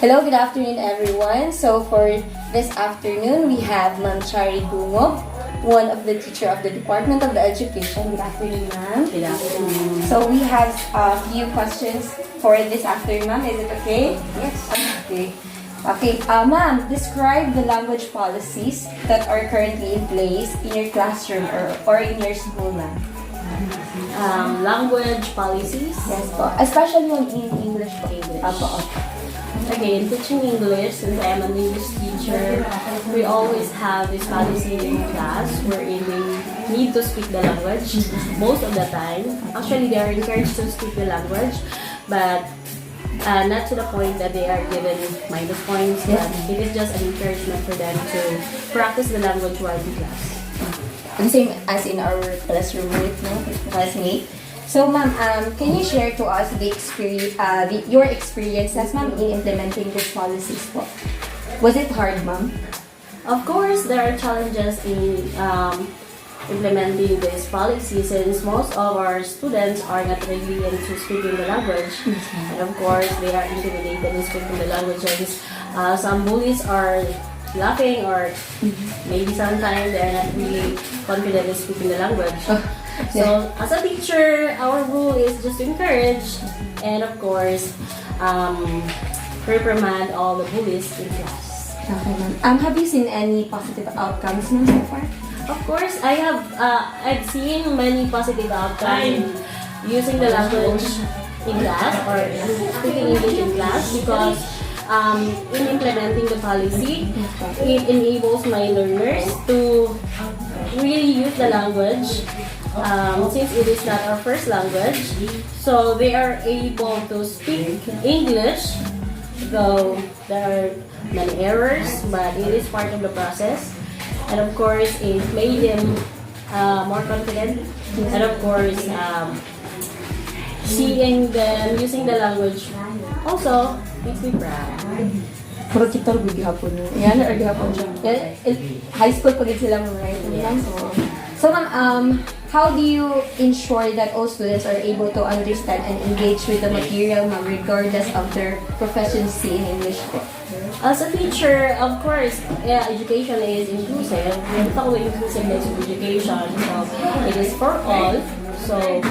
Hello, good afternoon everyone. So for this afternoon, we have Ma'am Chari Gungog, one of the teacher of the Department of the Education. Good afternoon, ma'am. Good afternoon. So we have a few questions for this afternoon, ma'am. Is it okay? Yes. Okay. Okay, ma'am, describe the language policies that are currently in place in your classroom or in your school, ma'am. Language policies. Yes po. Especially in English po. English. Apo. Okay, in teaching English, since I am an English teacher, we always have this policy in class wherein we need to speak the language most of the time. Actually, they are encouraged to speak the language, but not to the point that they are given minus points, but it is just an encouragement for them to practice the language while in class. The same as in our classroom with classmate. So, ma'am, can you share to us the experience, your experiences, ma'am, in implementing these policies po? Was it hard, ma'am? Of course, there are challenges in implementing this policy since most of our students are not really into speaking the language. And of course, they are intimidated in speaking the language. And some bullies are laughing or maybe sometimes they're not really confident in speaking the language. So, as a teacher, our rule is just to encourage and of course, reprimand all the bullies in class. Okay, ma'am. Have you seen any positive outcomes, ma'am, so far? Of course, I've seen many positive outcomes in using the language in class or speaking English in class because in implementing the policy, it enables my learners to really use the language since it is not our first language. So they are able to speak English, though there are many errors, but it is part of the process. And of course, it made them more confident. And of course, seeing them using the language also makes me proud. Puro kita rin gihapon. Yan, or gihapon siya. High school pa rin sila mga right? So, ma'am, how do you ensure that all students are able to understand and engage with the material, ma'am, regardless of their proficiency in English po? As a teacher, of course, education is inclusive. We talk about inclusiveness of education, so it is for all. So,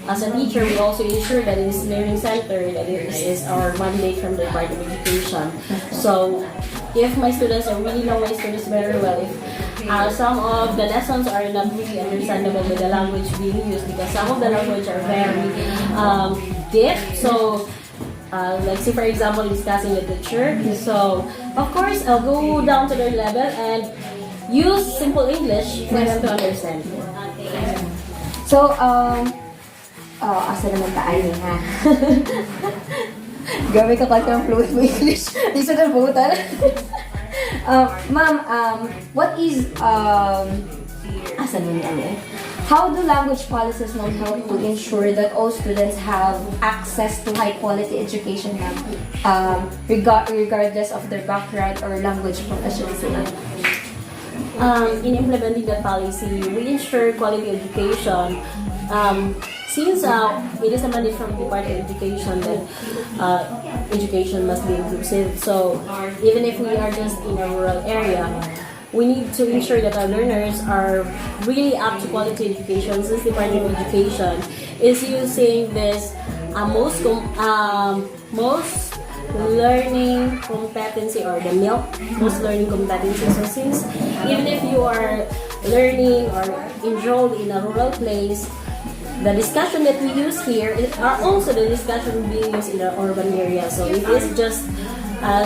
as a teacher, we also ensure that it is learning centered, that it is our mandate from the Department of Education. So, if my students are really know my students very well, if some of the lessons are not really understandable with the language being used, because some of the language are very deep. So, like say for example, discussing literature. So, of course, I'll go down to their level and use simple English for them to understand. So, asa naman tayo ha? Gabi ka pala ng fluent mo English. Isa na butan. Ma'am, what is, asa naman yan How do language policies now help to ensure that all students have access to high quality education, ma'am, regardless of their background or language proficiency? In implementing the policy, we ensure quality education. Since it is a mandate from the Department of Education that education must be inclusive, so even if we are just in a rural area, we need to ensure that our learners are really up to quality education since the Department of Education is using this most learning competency or the most learning competency. So since even if you are learning or enrolled in a rural place, the discussion that we use here are also the discussion being used in the urban area. So it is just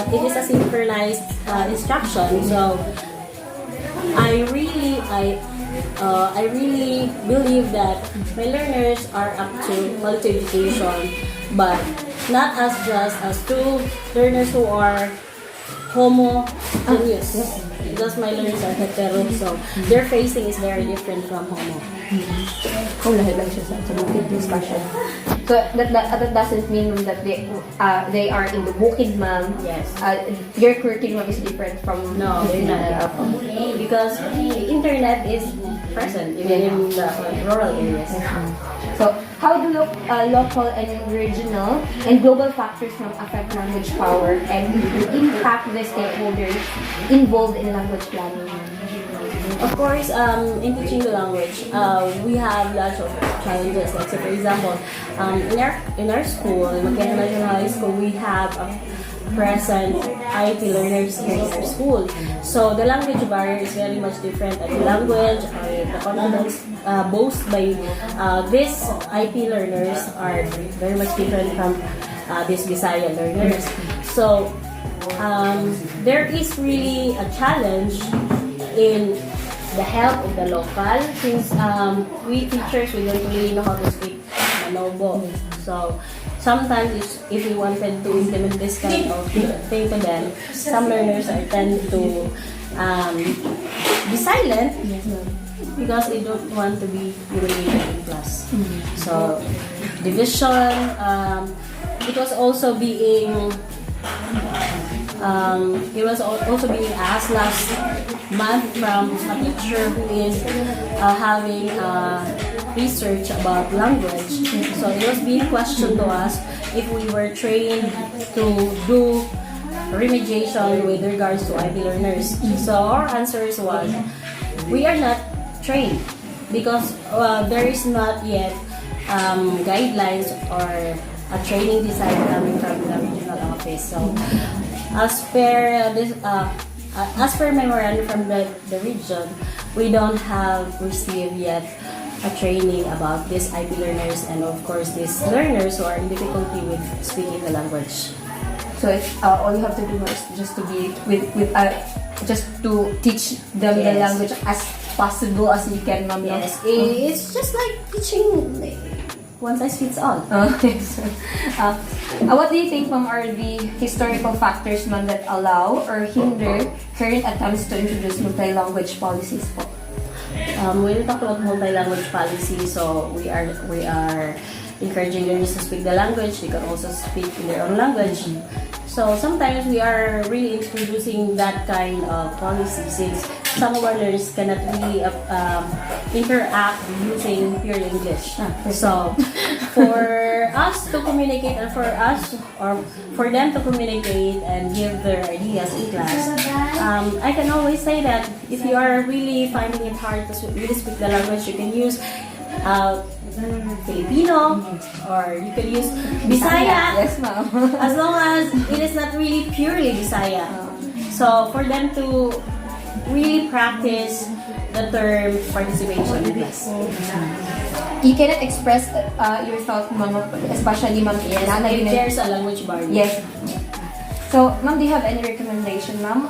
it is a synchronized instruction. So I really believe that my learners are up to quality education, but not as just as two learners who are homogeneous. Because my learners are hetero, so their facing is very different from homo. Kung lahat lang siya sa discussion. So that doesn't mean that they are in the bukid, ma'am. Yes. Your curriculum is different from No, they're not. Because the internet is present even in the rural areas. So how do local and regional and global factors affect language power and impact the stakeholders involved in language planning? Of course, in teaching the language, we have lots of challenges. Like, so for example, in our school, in McKenna National High School, we have a present IT learners here in our school. So the language barrier is very much different. And the language or the confidence boasted by these IT learners are very much different from these Bisaya learners. So there is really a challenge in the help of the local, since we teachers, we don't really know how to speak Manobo. So sometimes if we wanted to implement this kind of thing to them, some learners are tend to be silent because they don't want to be humiliated in class. So division, it was also being asked last month from a teacher who is having research about language. So it was being questioned to us if we were trained to do remediation with regards to IB learners. So our answers was, we are not trained because there is not yet guidelines or a training design coming from the regional office. So as per this, as per memorandum from the region, we don't have received yet a training about these IB learners and of course these learners who are in difficulty with speaking the language. So it's, all you have to do is just to be just to teach them the Yes. language as possible as you can, ma'am. no? Yes, it's just like teaching one size fits all. Okay. So, what do you think, ma'am, are the historical factors, ma'am, that allow or hinder current attempts to introduce multi-language policies po? When we talk about multi-language policy, so we are encouraging learners to speak the language. They can also speak in their own language. So sometimes we are really introducing that kind of policy since some of our learners cannot really interact using pure English. So for us to communicate and for us or for them to communicate and give their ideas in class, I can always say that if you are really finding it hard to really speak the language, you can use Filipino or you can use Bisaya. Yes, ma'am. As long as it is not really purely Bisaya. So for them to really practice the term participation in class. You cannot express your thought, ma'am, especially, ma'am, Yes, if there's a language barrier. Yes. So, ma'am, do you have any recommendation, ma'am,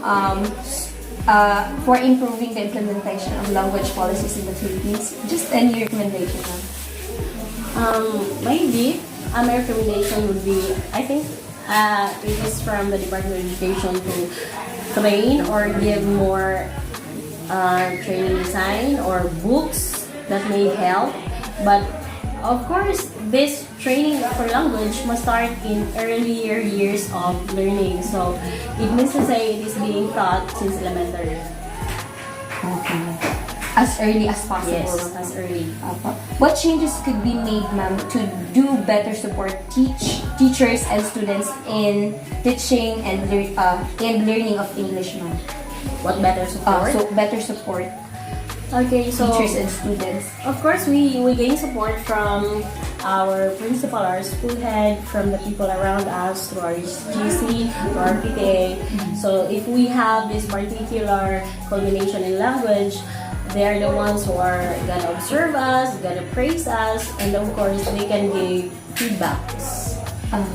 for improving the implementation of language policies in the Philippines? Just any recommendation, ma'am. Maybe my recommendation would be, I think it is from the Department of Education to train or give more training design or books that may help. But of course, this training for language must start in earlier years of learning. So it means to say it is being taught since elementary. Okay. As early as possible. Yes, as early. What changes could be made, ma'am, to do better support teachers and students in teaching and learning of English, ma'am? What better support? So better support Okay, so teachers and students. of course we gain support from our principal, our school head, from the people around us, through our GC, through our PTA. So if we have this particular culmination in language, they are the ones who are gonna observe us, gonna praise us, and of course they can give feedbacks.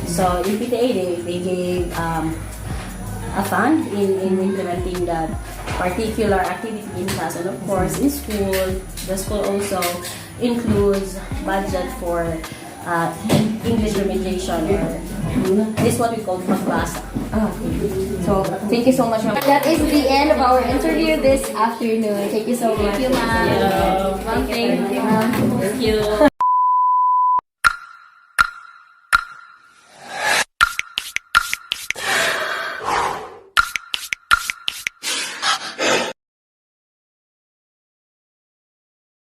So in PTA they gave a fund in implementing that particular activity in class, and of course in school, the school also includes budget for English remediation, or this is what we call pagbasa. So thank you so much, ma'am. That is the end of our interview this afternoon. Thank you so much. Thank you, ma'am. Thank you, ma'am. Thank you.